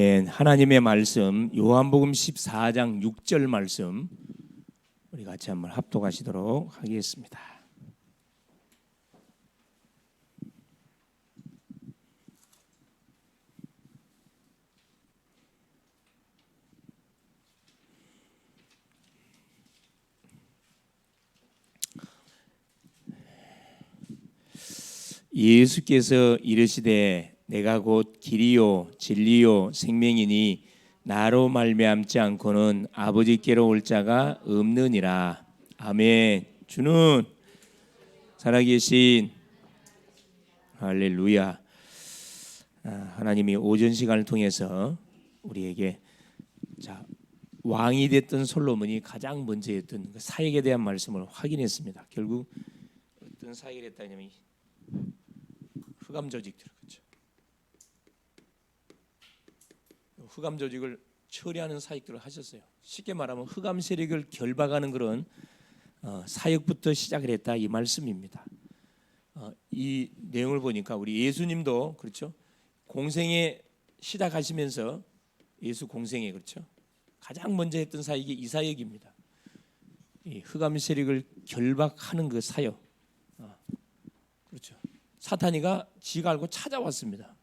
하나님의 말씀 요한복음 14장 6절 말씀 우리 같이 한번 합독하시도록 하겠습니다. 예수께서 이르시되 내가 곧 길이요 진리요 생명이니 나로 말미암지 않고는 아버지께로 올 자가 없느니라. 아멘. 주는 살아계신 할렐루야. 하나님이 오전 시간을 통해서 우리에게 왕이 됐던 솔로몬이 가장 먼저 했던 그 사역에 대한 말씀을 확인했습니다. 결국 어떤 사역을 했다냐면 흑암 조직들, 그렇죠? 흑암 조직을 처리하는 사역들을 하셨어요. 쉽게 말하면 흑암 세력을 결박하는 그런 사역부터 시작을 했다 이 말씀입니다. 이 내용을 보니까 우리 예수님도 그렇죠? 공생에 시작하시면서 예수 공생에 그렇죠? 가장 먼저 했던 사역이 이 사역입니다. 이 흑암 세력을 결박하는 그 사역. 그렇죠. 사탄이가 지가 알고 찾아왔습니다.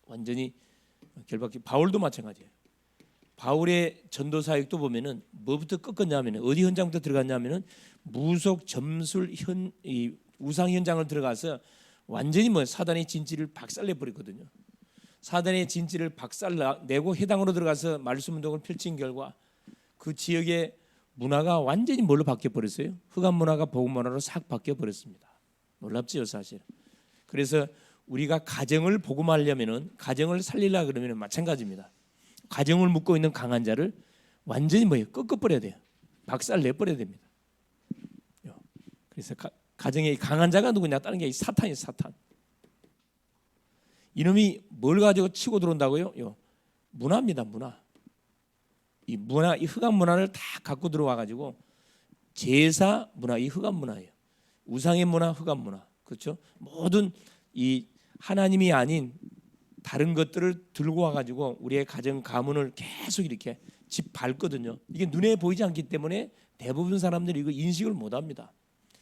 완전히 결박해. 바울도 마찬가지예요. 바울의 전도 사역도 보면은 뭐부터 꺾었냐면은 어디 현장부터 들어갔냐면은 무속 점술 이 우상 현장을 들어가서 완전히 사단의 진지를 박살내 버렸거든요. 사단의 진지를 박살내고 해당으로 들어가서 말씀 운동을 펼친 결과 그 지역의 문화가 완전히 뭘로 바뀌어 버렸어요? 흑암 문화가 복음 문화로 싹 바뀌어 버렸습니다. 놀랍지요, 사실. 그래서 우리가 가정을 복음하려면은 가정을 살리려 그러면 마찬가지입니다. 가정을 묶고 있는 강한 자를 완전히 꺾어버려야 돼요. 박살 내버려야 됩니다. 그래서 가정의 강한 자가 누구냐? 다른 게 사탄이에요, 사탄. 이놈이 뭘 가지고 치고 들어온다고요? 문화입니다, 문화. 이 문화, 이 흑암 문화를 다 갖고 들어와 가지고 제사 문화, 이 흑암 문화예요. 우상의 문화, 흑암 문화, 그렇죠? 모든 이 하나님이 아닌 다른 것들을 들고 와가지고 우리의 가정 가문을 계속 이렇게 짓밟거든요. 이게 눈에 보이지 않기 때문에 대부분 사람들이 이거 인식을 못합니다.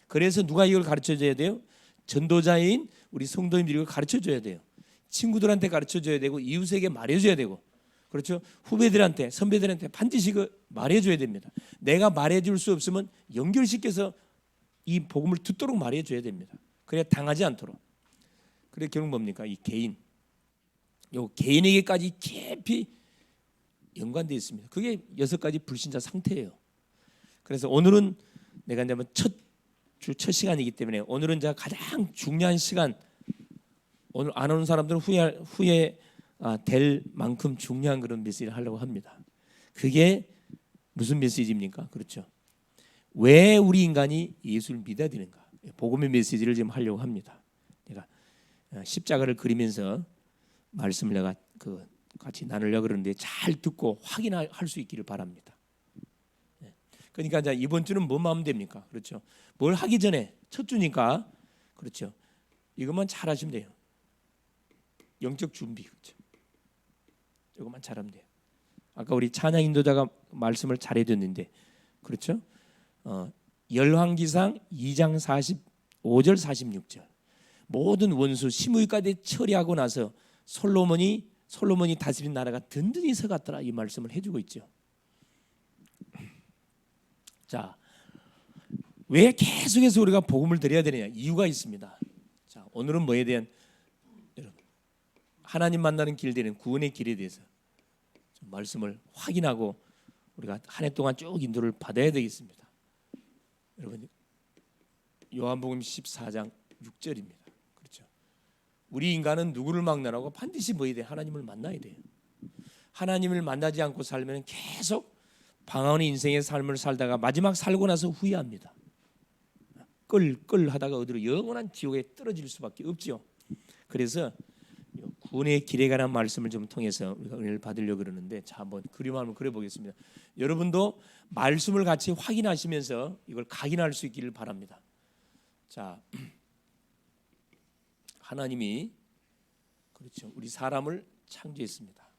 그래서 누가 이걸 가르쳐줘야 돼요? 전도자인 우리 성도님들이 이걸 가르쳐줘야 돼요. 친구들한테 가르쳐줘야 되고 이웃에게 말해줘야 되고, 그렇죠? 후배들한테, 선배들한테 반드시 그 말해줘야 됩니다. 내가 말해줄 수 없으면 연결시켜서 이 복음을 듣도록 말해줘야 됩니다. 그래야 당하지 않도록. 그래 결국 뭡니까? 이 개인, 요 개인에게까지 깊이 연관되어 있습니다. 그게 6가지 불신자 상태예요. 그래서 오늘은 내가 이제 첫 시간이기 때문에 오늘은 제가 가장 중요한 시간, 오늘 안 오는 사람들은 후회 될 만큼 중요한 그런 메시지를 하려고 합니다. 그게 무슨 메시지입니까? 그렇죠. 왜 우리 인간이 예수를 믿어야 되는가? 복음의 메시지를 지금 하려고 합니다. 내가 십자가를 그리면서 말씀을 내가 같이 나누려고 그러는데 잘 듣고 확인할 수 있기를 바랍니다. 그러니까 이제 이번 주는 뭐만 하면 됩니까? 그렇죠. 뭘 하기 전에 첫 주니까 그렇죠. 이것만 잘 하시면 돼요. 영적 준비, 그렇죠. 이것만 잘하면 돼요. 아까 우리 찬양 인도자가 말씀을 잘해줬는데 그렇죠. 열왕기상 2장 45절 46절 모든 원수 시므이까지 처리하고 나서 솔로몬이 다스린 나라가 든든히 서갔더라 이 말씀을 해주고 있죠. 자, 왜 계속해서 우리가 복음을 드려야 되느냐? 이유가 있습니다. 자, 오늘은 뭐에 대한 여러분 하나님 만나는 길 되는 구원의 길에 대해서 좀 말씀을 확인하고 우리가 한 해 동안 쭉 인도를 받아야 되겠습니다. 여러분 요한복음 14장 6절입니다. 그렇죠. 우리 인간은 누구를 만나라고? 반드시 뭐해야 돼? 하나님을 만나야 돼요. 하나님을 만나지 않고 살면 계속 방황의 인생의 삶을 살다가 마지막 살고 나서 후회합니다. 끌 하다가 어디로 영원한 지옥에 떨어질 수밖에 없죠. 그래서 구원의 길에 관한 말씀을 좀 통해서 우리가 은혜를 받으려고 그러는데, 자 한번 그림 한번 그려보겠습니다. 여러분도 말씀을 같이 확인하시면서 이걸 각인할 수 있기를 바랍니다. 자, 하나님이 그렇죠. 우리 사람을 창조했습니다.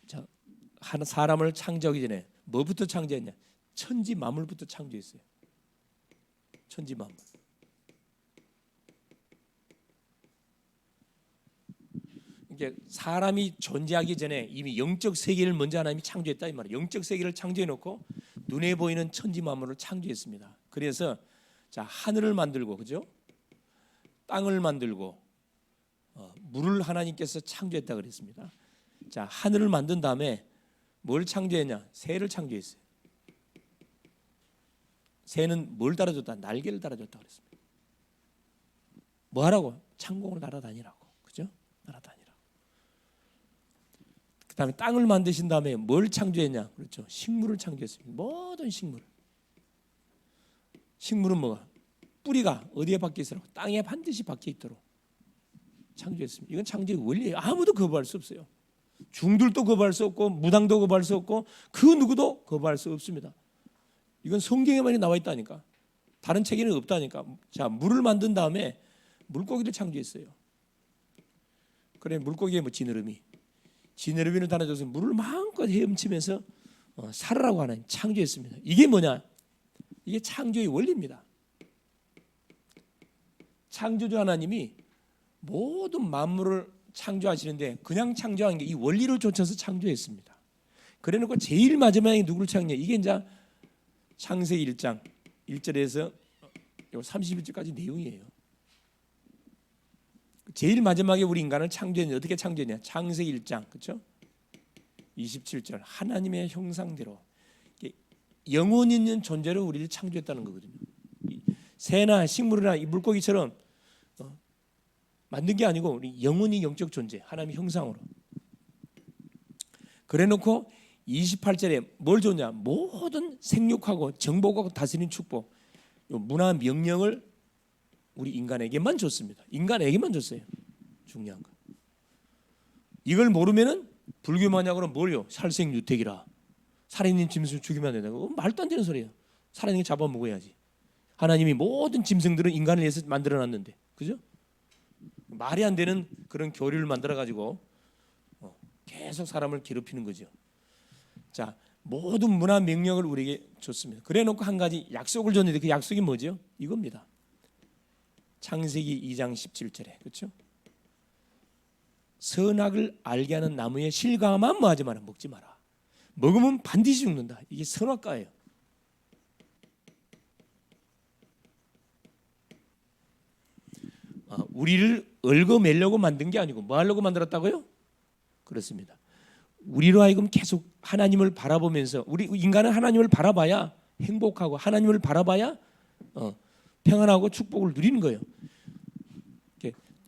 자, 사람을 창조하기 전에 뭐부터 창조했냐? 천지 만물부터 창조했어요. 천지 만물. 이게 사람이 존재하기 전에 이미 영적 세계를 먼저 하나님이 창조했다 이 말이에요. 영적 세계를 창조해 놓고 눈에 보이는 천지 만물을 창조했습니다. 그래서 자, 하늘을 만들고, 그죠? 땅을 만들고 물을 하나님께서 창조했다 그랬습니다. 자, 하늘을 만든 다음에 뭘 창조했냐? 새를 창조했어요. 새는 뭘 달아줬다? 날개를 달아줬다 그랬습니다. 뭐 하라고? 창공으로 날아다니라고, 그죠? 날아다니라고. 그 다음에 땅을 만드신 다음에 뭘 창조했냐? 그렇죠. 식물을 창조했습니다. 모든 식물. 식물은 뭐가? 뿌리가 어디에 박혀 있으라고? 땅에 반드시 박혀 있도록 창조했습니다. 이건 창조의 원리예요. 아무도 거부할 수 없어요. 중들도 거부할 수 없고 무당도 거부할 수 없고 그 누구도 거부할 수 없습니다. 이건 성경에만 나와 있다니까. 다른 책에는 없다니까. 자, 물을 만든 다음에 물고기를 창조했어요. 그래, 물고기의 뭐 지느러미를 달아줘서 물을 마음껏 헤엄치면서 살으라고 하나님 창조했습니다. 이게 뭐냐? 이게 창조의 원리입니다. 창조주 하나님이 모든 만물을 창조하시는데 그냥 창조한 게 이 원리를 쫓아서 창조했습니다. 그래놓고 제일 마지막에 누구를 창조해? 이게 이제 창세기 1장 1절에서 31절까지 내용이에요. 제일 마지막에 우리 인간을 창조했는데 어떻게 창조했냐? 창세기 1장, 그렇죠? 27절 하나님의 형상대로 영혼 있는 존재로 우리를 창조했다는 거거든요. 새나 식물이나 이 물고기처럼 만든 게 아니고 우리 영혼이 영적 존재, 하나님의 형상으로. 그래놓고 28절에 뭘 줬냐? 모든 생육하고 정복하고 다스리는 축복, 문화 명령을 우리 인간에게만 줬습니다. 인간에게만 줬어요. 중요한 거. 이걸 모르면은 불교 만약으로 뭘요? 살생유택이라. 살아있는 짐승을 죽이면 안 된다고. 말도 안 되는 소리예요. 살아있는 게 잡아먹어야지. 하나님이 모든 짐승들은 인간을 위해서 만들어놨는데, 그죠? 말이 안 되는 그런 교류를 만들어가지고 계속 사람을 괴롭히는 거죠. 자, 모든 문화 명령을 우리에게 줬습니다. 그래놓고 한 가지 약속을 줬는데 그 약속이 뭐죠? 이겁니다. 창세기 2장 17절에, 그렇죠? 선악을 알게 하는 나무의 실과만 뭐 하지 마라, 먹지 마라. 먹으면 반드시 죽는다. 이게 선악과예요. 우리를 얽어매려고 만든 게 아니고 뭐 하려고 만들었다고요? 그렇습니다. 우리로 하여금 계속 하나님을 바라보면서, 우리 인간은 하나님을 바라봐야 행복하고 하나님을 바라봐야 평안하고 축복을 누리는 거예요.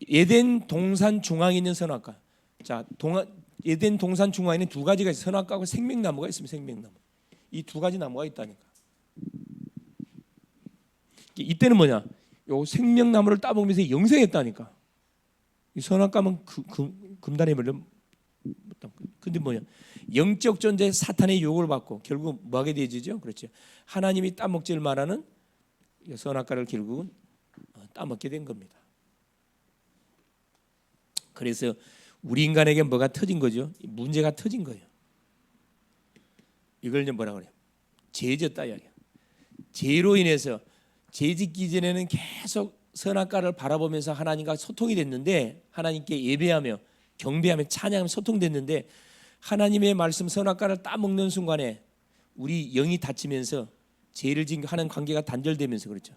에덴 동산 중앙에 있는 선악과. 자, 에덴 동산 중앙에는 두 가지가 있어요. 선악과하고 생명나무가 있습니다. 생명나무. 이 두 가지 나무가 있다니까. 이때는 뭐냐? 요 생명나무를 따먹으면서 영생했다니까. 이 선악과는 금단에 물려. 근데 뭐냐? 영적 존재 사탄의 유혹을 받고 결국 뭐하게 되지죠? 그렇죠. 하나님이 따먹질 말하는 선악과를 결국은 따먹게 된 겁니다. 그래서 우리 인간에게 뭐가 터진 거죠? 문제가 터진 거예요. 이걸 이제 뭐라 그래요? 죄졌다 이야기야. 죄로 인해서 죄 짓기 전에는 계속 선악과를 바라보면서 하나님과 소통이 됐는데, 하나님께 예배하며 경배하며 찬양하며 소통됐는데, 하나님의 말씀 선악과를 따먹는 순간에 우리 영이 다치면서 죄를 지은 하는 관계가 단절되면서, 그렇죠?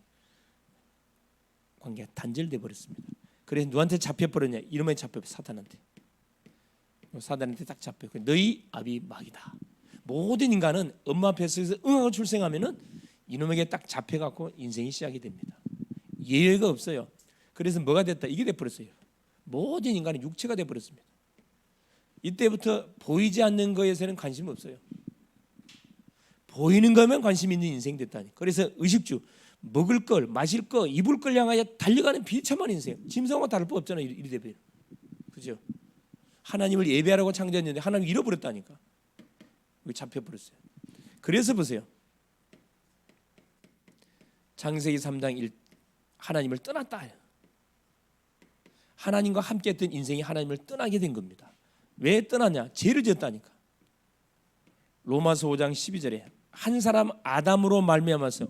관계가 단절돼 버렸습니다. 그래서 누구한테 잡혀버렸냐? 이놈에 잡혀, 사탄한테. 사탄한테 딱 잡혀. 너희 아비 마귀다. 모든 인간은 엄마 뱃속에서 응하고 출생하면은 이놈에게 딱 잡혀갖고 인생이 시작이 됩니다. 예외가 없어요. 그래서 뭐가 됐다? 이게 돼버렸어요. 모든 인간은 육체가 돼버렸습니다. 이때부터 보이지 않는 거에서는 관심이 없어요. 보이는 거면 관심 있는 인생 됐다니. 그래서 의식주, 먹을 걸, 마실 거, 입을 걸 향하여 달려가는 비참한 인생. 짐승과 다를 바 없잖아요. 이리 되면, 그죠? 하나님을 예배하라고 창조했는데 하나님 잃어버렸다니까. 잡혀버렸어요. 그래서 보세요. 창세기 3장 1, 하나님을 떠났다. 하나님과 함께했던 인생이 하나님을 떠나게 된 겁니다. 왜 떠났냐? 죄를 지었다니까. 로마서 5장 12절에 한 사람 아담으로 말미암아서,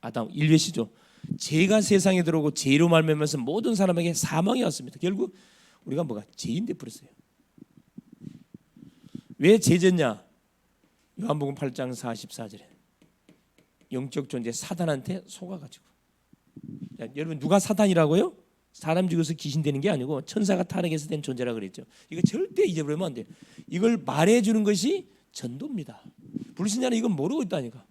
아담 일вет이죠. 죄가 세상에 들어오고 죄로 말미암아서 모든 사람에게 사망이 왔습니다. 결국 우리가 뭐가 죄인 돼 버렸어요. 왜 죄졌냐? 요한복음 8장 44절에 영적 존재 사단한테 속아가지고. 자, 여러분 누가 사단이라고요? 사람 죽여서 귀신 되는 게 아니고 천사가 타락해서 된 존재라 그랬죠. 이거 절대 잊어버리면 안 돼요. 이걸 말해주는 것이 전도입니다. 불신자는 이건 모르고 있다니까.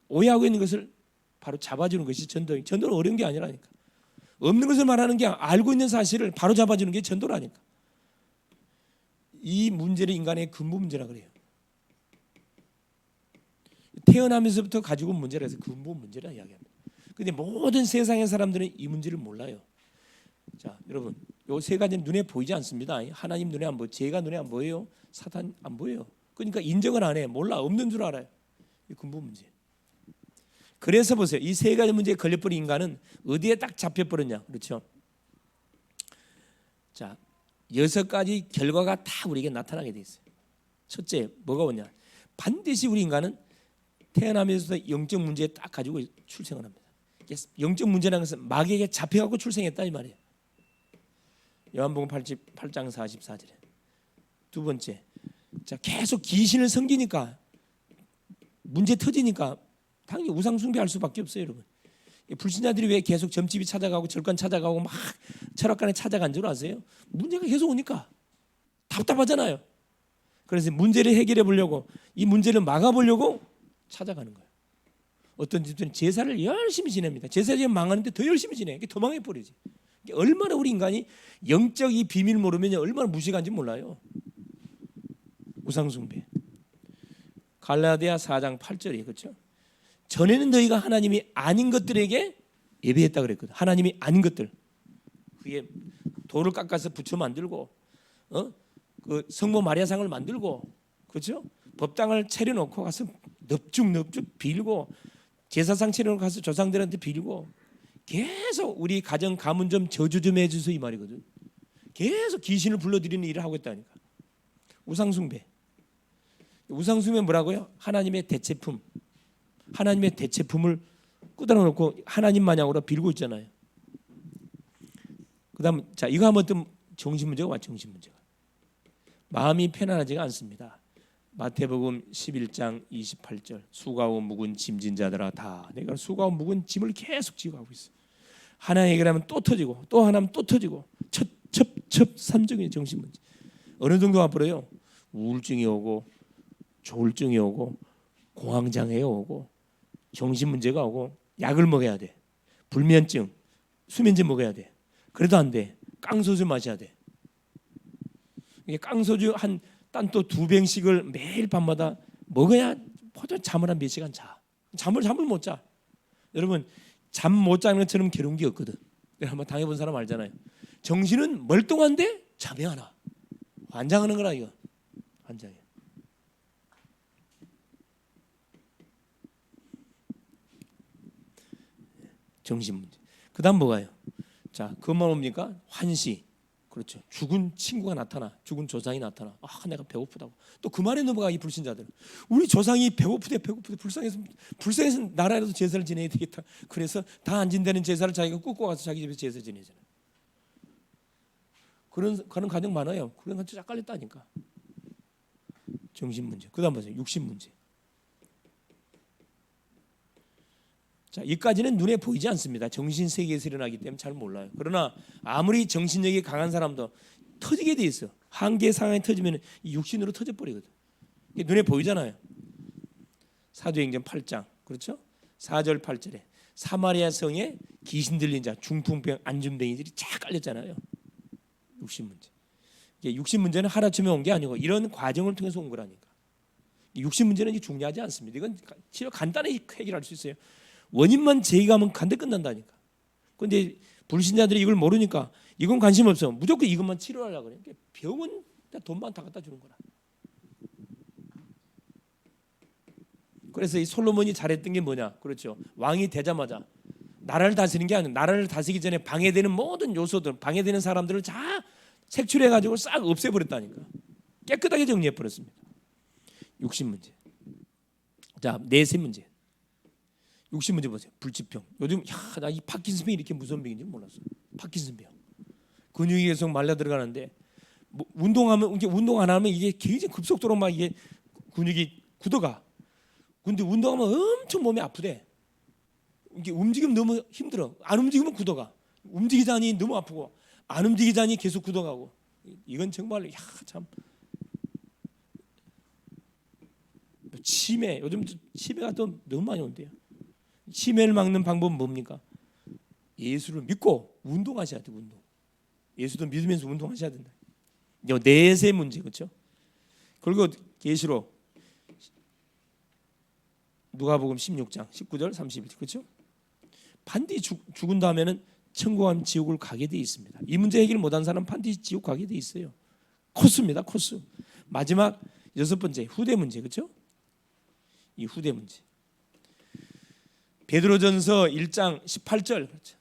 오해하고 있는 것을 바로 잡아주는 것이 전도예요. 전도는 어려운 게 아니라니까. 없는 것을 말하는 게 알고 있는 사실을 바로 잡아주는 게 전도라니까. 이 문제를 인간의 근본 문제라 그래요. 태어나면서부터 가지고 온 문제라 해서 근본 문제라 이야기합니다. 그런데 모든 세상의 사람들은 이 문제를 몰라요. 자, 여러분, 요 세 가지는 눈에 보이지 않습니다. 하나님 눈에 안 보여, 죄가 눈에 안 보여요, 사탄 안 보여요. 그러니까 인정을 안 해, 몰라, 없는 줄 알아요. 이 근본 문제. 그래서 보세요, 이 세 가지 문제에 걸려버린 인간은 어디에 딱 잡혀버렸냐, 그렇죠? 자, 6가지 결과가 다 우리에게 나타나게 돼 있어요. 첫째, 뭐가 오냐? 반드시 우리 인간은 태어나면서 영적 문제에 딱 가지고 출생을 합니다. 영적 문제라는 것은 마귀에게 잡혀가고 출생했다 이 말이에요. 요한복음 8장 44절에. 두 번째, 자, 계속 귀신을 섬기니까 문제 터지니까 당연히 우상 숭배할 수밖에 없어요, 여러분. 불신자들이 왜 계속 점집이 찾아가고 절간 찾아가고 막 철학관에 찾아간 줄 아세요? 문제가 계속 오니까 답답하잖아요. 그래서 문제를 해결해 보려고, 이 문제를 막아보려고 찾아가는 거예요. 어떤 집들은 제사를 열심히 지냅니다. 제사 지내면 망하는데 더 열심히 지내. 더 망해버리지. 얼마나 우리 인간이 영적 이 비밀 모르면 얼마나 무식한지 몰라요. 우상숭배. 갈라디아 4장 8절이 그렇죠. 전에는 너희가 하나님이 아닌 것들에게 예배했다 그랬거든. 하나님이 아닌 것들. 그게 돌을 깎아서 부처 만들고, 그 성모 마리아상을 만들고, 그렇죠? 법당을 차려놓고 가서 넙죽 빌고, 제사상 차려놓고 가서 조상들한테 빌고, 계속 우리 가정 가문 좀 저주 좀 해주소 이 말이거든. 계속 귀신을 불러들이는 일을 하고 있다니까. 우상숭배. 우상숭배 뭐라고요? 하나님의 대체품. 하나님의 대체품을 꾸다라 놓고 하나님 마냥으로 빌고 있잖아요. 그다음 자, 이거 하면 또 정신 문제가 와. 정신 문제가 마음이 편안하지가 않습니다. 마태복음 11장 28절 수고하고 묵은 짐진 자들아 다 내가 수고하고 묵은 짐을 계속 지고 가고 있어. 하나 해결하면 또 터지고 또 하나 하면 또 터지고 첩 삼정의 정신 문제. 어느 정도 와버려요. 우울증이 오고 조울증이 오고 공황장애 오고 정신 문제가 오고 약을 먹어야 돼. 불면증, 수면제 먹어야 돼. 그래도 안 돼. 깡소주 마셔야 돼. 이게 깡소주 한 딴 또 2병씩을 매일 밤마다 먹어야 보통 잠을 한 몇 시간 자. 잠을 못 자. 여러분 잠 못 자는 것처럼 괴로운 게 없거든. 한번 당해본 사람 알잖아요. 정신은 멀뚱한데 잠이 안 와. 환장하는 거라 이거. 환장해. 정신 문제. 그다음 뭐가요? 자, 그것만 옵니까? 환시. 그렇죠. 죽은 친구가 나타나, 죽은 조상이 나타나. 아, 내가 배고프다고. 또 그 말에 넘어가 이 불신자들은. 우리 조상이 배고프대 불쌍해서 나라라도 제사를 지내야 되겠다. 그래서 다 안 진다는 제사를 자기가 꾹고 가서 자기 집에서 제사 지내잖아. 그런 가정 많아요. 그런 거 쫙 깔렸다니까. 정신 문제. 그다음 보세요. 육신 문제. 자, 이까지는 눈에 보이지 않습니다. 정신 세계에서 일어나기 때문에 잘 몰라요. 그러나 아무리 정신력이 강한 사람도 터지게 돼 있어. 한계 상황이 터지면 이 육신으로 터져버리거든. 이게 눈에 보이잖아요. 사도행전 8장 그렇죠? 4절 8절에 사마리아 성에 귀신 들린 자, 중풍병, 안진뱅이들이 쫙 깔렸잖아요. 육신 문제. 이게 육신 문제는 하루아침에 온 게 아니고 이런 과정을 통해서 온 거라니까. 육신 문제는 중요하지 않습니다. 이건 치료 간단히 해결할 수 있어요. 원인만 제기하면 간대 끝난다니까. 그런데 불신자들이 이걸 모르니까 이건 관심 없어. 무조건 이것만 치료하려고 그래. 병은 돈만 다 갖다 주는 거라. 그래서 이 솔로몬이 잘했던 게 뭐냐? 그렇죠. 왕이 되자마자 나라를 다스리는 게 아니라 나라를 다스리기 전에 방해되는 모든 요소들, 방해되는 사람들을 다 색출해가지고 싹 없애버렸다니까. 깨끗하게 정리해버렸습니다. 육신 문제. 자, 내세 문제. 육신 문제 보세요. 불치병. 요즘 나 이 파킨슨병이 이렇게 무서운 병인지 몰랐어. 파킨슨병. 근육이 계속 말라 들어가는데 뭐 운동하면 이게 운동 안 하면 이게 굉장히 급속도로 막 이게 근육이 굳어가. 근데 운동하면 엄청 몸이 아프대. 이게 움직이면 너무 힘들어. 안 움직이면 굳어가. 움직이자니 너무 아프고 안 움직이자니 계속 굳어가고. 이건 정말 참. 치매. 요즘 치매가 또 너무 많이 온대요. 치매를 막는 방법은 뭡니까? 예수를 믿고 운동하셔야 돼. 운동. 예수도 믿으면서 운동하셔야 된다. 내세 문제, 그렇죠? 그리고 계시록 누가복음 16장 19절 30절, 그렇죠? 반드시 죽은 다음에는 천국과 지옥을 가게 돼 있습니다. 이 문제 해결 못한 사람은 반드시 지옥 가게 돼 있어요. 코스입니다, 코스. 마지막 여섯 번째 후대 문제, 그렇죠? 이 후대 문제. 베드로전서 1장 18절, 그렇죠?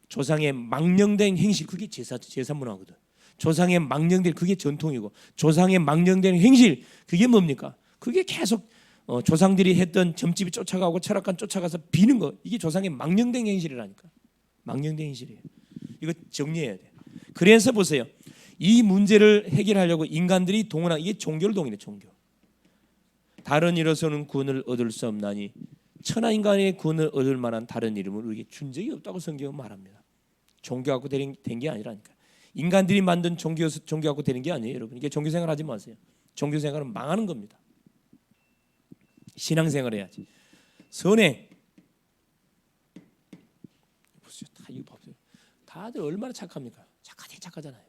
조상의 망령된 행실, 그게 제사 문화거든. 조상의 망령된, 그게 전통이고, 조상의 망령된 행실, 그게 뭡니까? 그게 계속 조상들이 했던 점집이 쫓아가고 철학관 쫓아가서 비는 거, 이게 조상의 망령된 행실이라니까. 망령된 행실이에요. 이거 정리해야 돼. 그래서 보세요. 이 문제를 해결하려고 인간들이 동원한, 이게 종교를 동원해. 종교. 다른 이로서는 구원을 얻을 수 없나니 천하 인간의 구원을 얻을 만한 다른 이름을 우리에게 준 적이 없다고 성경은 말합니다. 종교 갖고 된 게 아니라니까. 인간들이 만든 종교 갖고 되는 게 아니에요, 여러분. 이게 종교 생활 하지 마세요. 종교 생활은 망하는 겁니다. 신앙 생활 해야지. 선행. 보세요. 다 이거 보세요. 다들 얼마나 착합니까? 착하잖아요.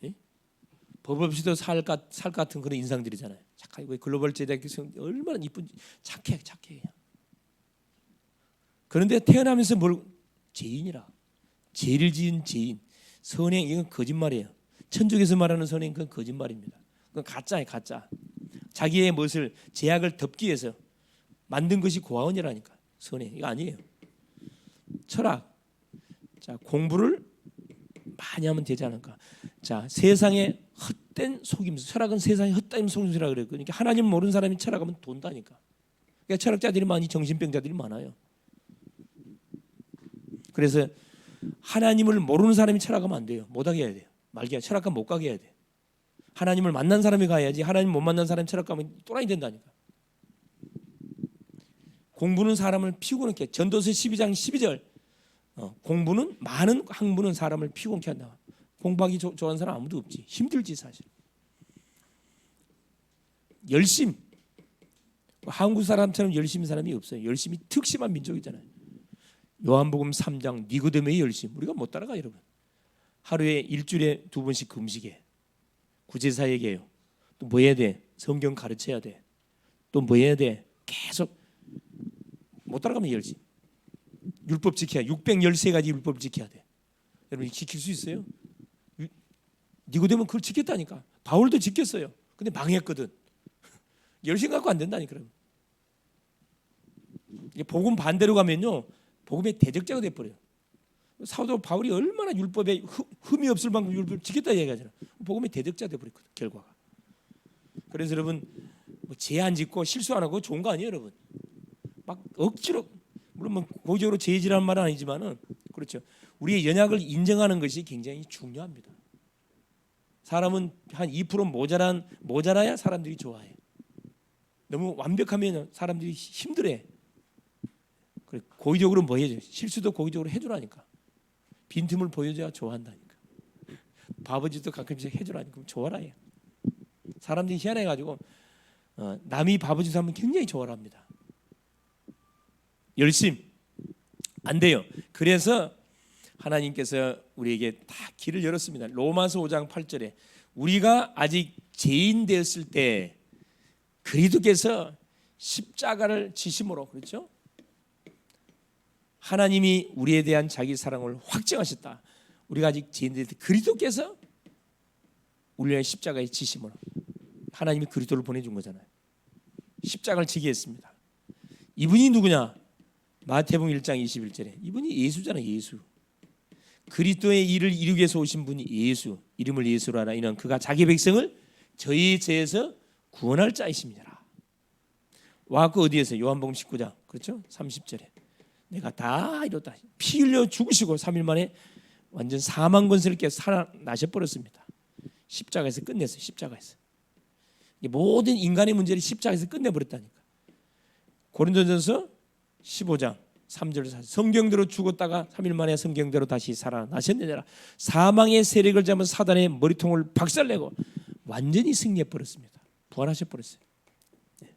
예? 법 없이도 살 같은 그런 인상들이잖아요. 착하고 글로벌 제대학교 얼마나 이쁜지 착해. 그런데 태어나면서 뭘 죄인이라. 죄를 지은 죄인. 선행, 이건 거짓말이에요. 천주교에서 말하는 선행, 그건 거짓말입니다. 그건 가짜예요, 가짜. 자기의 무엇을 제약을 덮기 위해서 만든 것이 고아원이라니까. 선행, 이거 아니에요. 철학. 자, 공부를 많이 하면 되지 않을까. 자, 세상에 헛된 속임수. 철학은 세상에 헛된 속임수라 그래요. 그러니까 하나님 모르는 사람이 철학하면 돈다니까. 그러니까 철학자들이 많이 정신병자들이 많아요. 그래서 하나님을 모르는 사람이 철학하면 안 돼요. 못하게 해야 돼요. 말게 철학과 못 가게 해야 돼. 하나님을 만난 사람이 가야지. 하나님 못 만난 사람이 철학 가면 또라이 된다니까. 공부는 사람을 피곤하게. 전도서 12장 12절. 공부는 많은 학문은 사람을 피곤케 한다. 공부하기 좋아하는 사람 아무도 없지. 힘들지 사실. 열심. 한국 사람처럼 열심히 사람이 없어요. 열심히 특심한 민족이잖아요. 요한복음 3장 니고데모의 열심, 우리가 못 따라가 여러분. 하루에 일주일에 2번씩 금식해. 구제사 얘기해요. 또 뭐 해야 돼? 성경 가르쳐야 돼. 또 뭐 해야 돼? 계속 못 따라가면 열심. 율법 지켜야 613가지 율법 지켜야 돼. 여러분 지킬 수 있어요? 니고데모는 그걸 지켰다니까. 바울도 지켰어요. 근데 망했거든. 열심 갖고 안 된다니까. 그러면. 이게 복음 반대로 가면요. 복음의 대적자가 돼버려요. 사도 바울이 얼마나 율법에 흠이 없을 만큼 율법을 지켰다 얘기하잖아요. 복음의 대적자가 돼버렸거든, 결과가. 그래서 여러분 죄 안 짓고 실수 안 하고 좋은 거 아니에요, 여러분. 막 억지로, 물론 뭐 고의적으로 죄질하는 말은 아니지만은 그렇죠. 우리의 연약을 인정하는 것이 굉장히 중요합니다. 사람은 한 2% 모자라야 사람들이 좋아해. 너무 완벽하면 사람들이 힘들어해. 그래, 고의적으로 뭐 해줘? 실수도 고의적으로 해주라니까. 빈틈을 보여줘야 좋아한다니까. 바보짓도 가끔씩 해주라니까. 그럼 좋아라 해. 사람들이 희한해가지고 남이 바보짓 하면 굉장히 좋아라 합니다. 열심 안 돼요. 그래서 하나님께서 우리에게 다 길을 열었습니다. 로마서 5장 8절에 우리가 아직 죄인 되었을 때 그리스도께서 십자가를 지심으로, 그렇죠? 하나님이 우리에 대한 자기 사랑을 확증하셨다. 우리가 아직 죄인될 때 그리스도께서 우리의 십자가에 지심으로 하나님이 그리스도를 보내준 거잖아요. 십자가를 지게 했습니다. 이분이 누구냐? 마태복음 1장 21절에 이분이 예수잖아요. 예수. 그리스도의 일을 이루기 위해서 오신 분이 예수. 이름을 예수로 하라. 이는 그가 자기 백성을 저희의 죄에서 구원할 자이십니다. 와그 어디에서? 요한복음 19장 그렇죠? 30절에 내가 다 이뤘다. 피 흘려 죽으시고 3일 만에 완전 사망 권세를 깨서 살아나셔버렸습니다. 십자가에서 끝냈어요. 십자가에서 모든 인간의 문제를 십자가에서 끝내버렸다니까. 고린도전서 15장 3절 4절 성경대로 죽었다가 3일 만에 성경대로 다시 살아나셨느니라. 사망의 세력을 잡은 사단의 머리통을 박살내고 완전히 승리해버렸습니다. 부활하셔버렸어요. 네.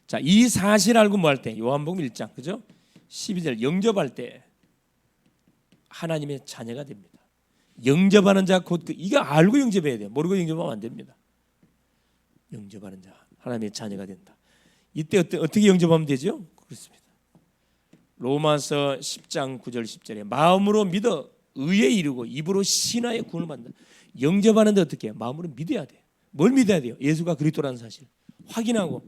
자, 이 사실 알고 뭐 할 때? 요한복음 1장 그죠? 12절 영접할 때 하나님의 자녀가 됩니다. 영접하는 자 곧 이거 알고 영접해야 돼요. 모르고 영접하면 안 됩니다. 영접하는 자 하나님의 자녀가 된다. 이때 어떻게 영접하면 되죠? 그렇습니다. 로마서 10장 9절 10절에 마음으로 믿어 의에 이르고 입으로 신하의 구원을 받는다. 영접하는데 어떻게 해요? 마음으로 믿어야 돼요. 뭘 믿어야 돼요? 예수가 그리스도라는 사실 확인하고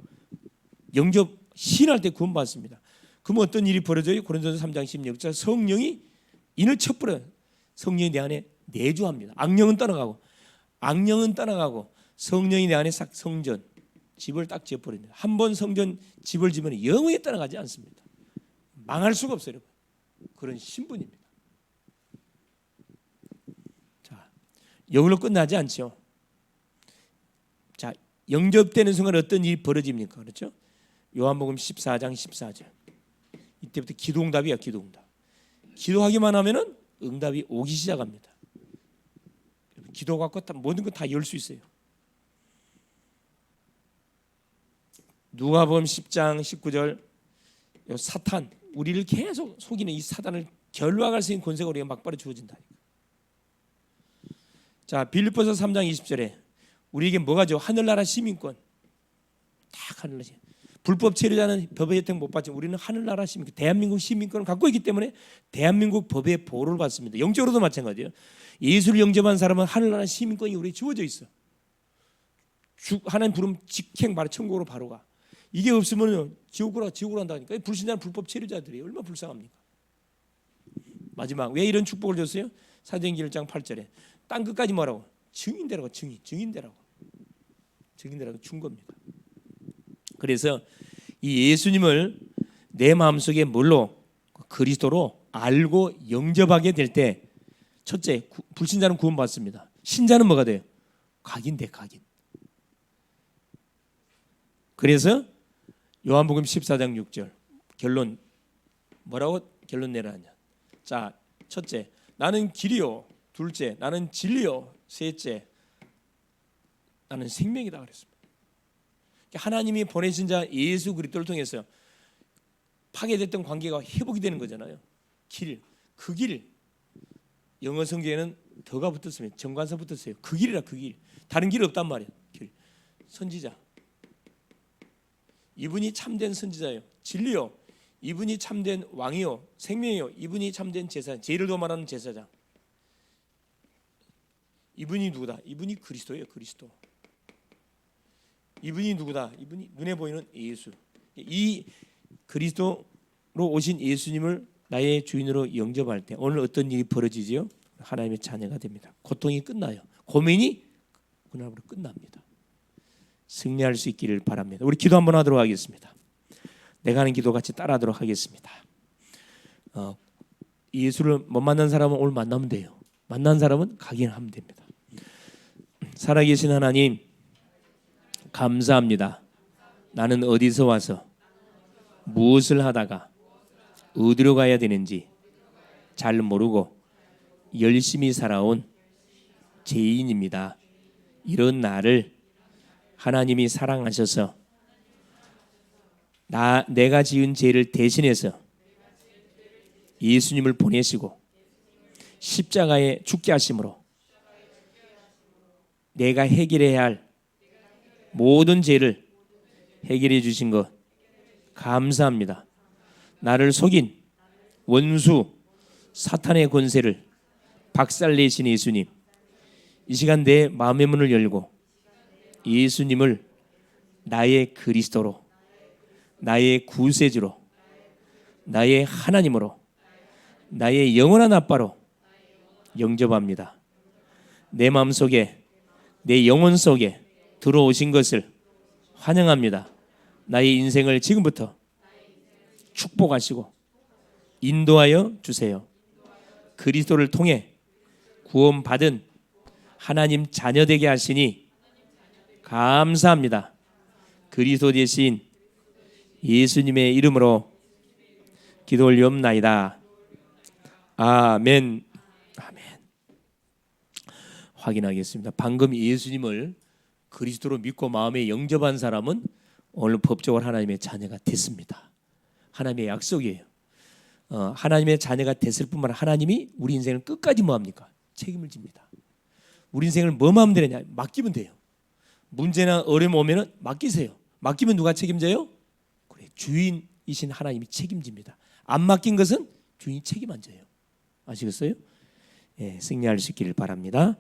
영접 신할 때 구원 받습니다. 그럼 어떤 일이 벌어져요? 고린도서 3장 16절 성령이 인을 쳐버려요. 성령이 내 안에 내주합니다. 악령은 떠나가고 성령이 내 안에 싹 성전 집을 딱 지어버립니다. 한 번 성전 집을 지면 영원히 떠나가지 않습니다. 망할 수가 없어요. 여러분. 그런 신분입니다. 자, 여기로 끝나지 않죠. 자, 영접되는 순간 어떤 일이 벌어집니까? 그렇죠? 요한복음 14장 14절 이때부터 기도응답이야. 기도응답. 기도하기만 하면은 응답이 오기 시작합니다. 기도 갖고 모든 거 다 열 수 있어요. 누가복음 10장 19절 사탄 우리를 계속 속이는 이 사단을 결박할 수 있는 권세가 우리가 막바로 주어진다. 자, 빌립보서 3장 20절에 우리에게 뭐가 죠? 하늘나라 시민권. 딱 하늘나라 시민. 불법 체류자는 법의 혜택 못 받지만 우리는 하늘나라 시민권, 대한민국 시민권을 갖고 있기 때문에 대한민국 법의 보호를 받습니다. 영적으로도 마찬가지예요. 예수를 영접한 사람은 하늘나라 시민권이 우리에게 주어져 있어. 하나님 부르면 직행 바로 천국으로 바로 가. 이게 없으면 지옥으로 한다니까. 불신자는 불법 체류자들이 얼마나 불쌍합니까? 마지막 왜 이런 축복을 줬어요? 사도행전 1장 8절에 땅 끝까지 뭐라고? 증인되라고. 증인되라고 준 겁니다. 그래서 이 예수님을 내 마음속에 뭘로? 그리스도로 알고 영접하게 될 때 첫째, 불신자는 구원받습니다. 신자는 뭐가 돼요? 각인. 그래서 요한복음 14장 6절 결론 뭐라고 결론 내라냐? 자, 첫째, 나는 길이요. 둘째, 나는 진리요. 셋째, 나는 생명이다 그랬습니다. 하나님이 보내신 자 예수 그리스도를 통해서 파괴됐던 관계가 회복이 되는 거잖아요. 그 길. 영어 성경에는 더가 붙었습니다. 정관사 붙었어요. 그 길이라 그 길. 다른 길 없단 말이에요. 길. 선지자. 이분이 참된 선지자예요. 진리요. 이분이 참된 왕이요. 생명이요. 이분이 참된 제사장. 죄를 도말하는 제사장. 이분이 누구다? 이분이 그리스도예요. 그리스도. 이분이 누구다? 이분이 눈에 보이는 예수. 이 그리스도로 오신 예수님을 나의 주인으로 영접할 때 오늘 어떤 일이 벌어지지요? 하나님의 자녀가 됩니다. 고통이 끝나요. 고민이 그날부로 끝납니다. 승리할 수 있기를 바랍니다. 우리 기도 한번 하도록 하겠습니다. 내가 하는 기도 같이 따라하도록 하겠습니다. 예수를 못 만난 사람은 오늘 만나면 돼요. 만난 사람은 가긴 하면 됩니다. 살아계신 하나님 감사합니다. 나는 어디서 와서 무엇을 하다가 어디로 가야 되는지 잘 모르고 열심히 살아온 죄인입니다. 이런 나를 하나님이 사랑하셔서 내가 지은 죄를 대신해서 예수님을 보내시고 십자가에 죽게 하심으로 내가 해결해야 할 모든 죄를 해결해 주신 것 감사합니다. 나를 속인 원수 사탄의 권세를 박살내신 예수님, 이 시간 내 마음의 문을 열고 예수님을 나의 그리스도로, 나의 구세주로, 나의 하나님으로, 나의 영원한 아빠로 영접합니다. 내 마음속에 내 영혼 속에 들어오신 것을 환영합니다. 나의 인생을 지금부터 축복하시고 인도하여 주세요. 그리스도를 통해 구원받은 하나님 자녀 되게 하시니 감사합니다. 그리스도 대신 예수님의 이름으로 기도 올리옵나이다. 아멘. 아멘. 확인하겠습니다. 방금 예수님을 그리스도로 믿고 마음에 영접한 사람은 오늘 법적으로 하나님의 자녀가 됐습니다. 하나님의 약속이에요. 하나님의 자녀가 됐을 뿐만 아니라 하나님이 우리 인생을 끝까지 뭐합니까? 책임을 집니다. 우리 인생을 뭐 마음대로 되냐? 맡기면 돼요. 문제나 어려움 오면은 맡기세요. 맡기면 누가 책임져요? 그래, 주인이신 하나님이 책임집니다. 안 맡긴 것은 주인이 책임 안 져요. 아시겠어요? 예, 승리할 수 있기를 바랍니다.